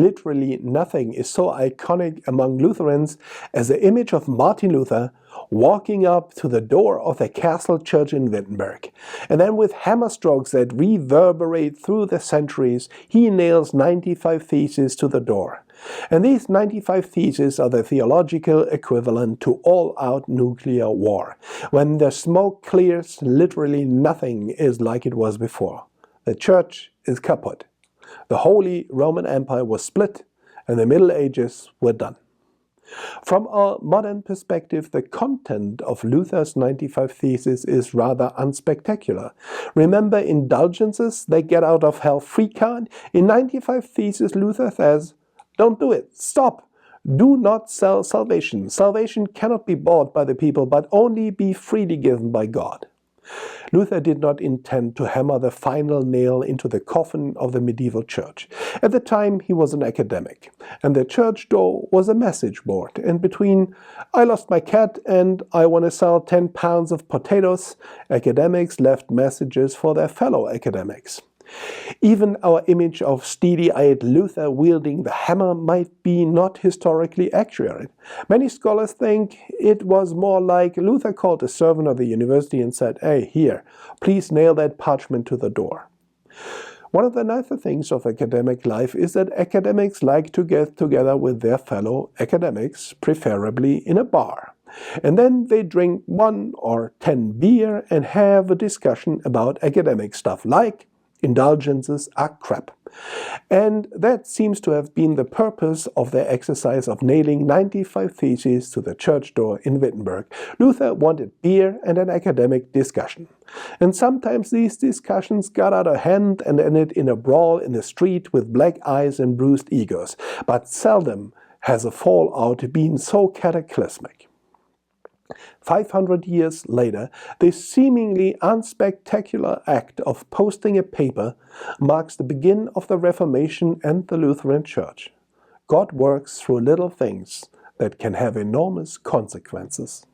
literally nothing is so iconic among Lutherans as the image of Martin Luther walking up to the door of the castle church in Wittenberg. And then with hammer strokes that reverberate through the centuries, he nails 95 theses to the door. And these 95 theses are the theological equivalent to all-out nuclear war. When the smoke clears, literally nothing is like it was before. The church is kaput. The Holy Roman Empire was split, and the Middle Ages were done. From a modern perspective, the content of Luther's 95 Theses is rather unspectacular. Remember indulgences, they get out of hell free card? In 95 Theses, Luther says, don't do it, stop. Do not sell salvation. Salvation cannot be bought by the people, but only be freely given by God. Luther did not intend to hammer the final nail into the coffin of the medieval church. At the time he was an academic, and the church door was a message board, and between "I lost my cat" and "I want to sell 10 pounds of potatoes," academics left messages for their fellow academics. Even our image of steely-eyed Luther wielding the hammer might be not historically accurate. Many scholars think it was more like Luther called a servant of the university and said, "Hey, here, please nail that parchment to the door." One of the nicer things of academic life is that academics like to get together with their fellow academics, preferably in a bar. And then they drink 1 or 10 beer and have a discussion about academic stuff like indulgences are crap. And that seems to have been the purpose of their exercise of nailing 95 theses to the church door in Wittenberg. Luther wanted beer and an academic discussion. And sometimes these discussions got out of hand and ended in a brawl in the street with black eyes and bruised egos. But seldom has a fallout been so cataclysmic. 500 years later, this seemingly unspectacular act of posting a paper marks the beginning of the Reformation and the Lutheran Church. God works through little things that can have enormous consequences.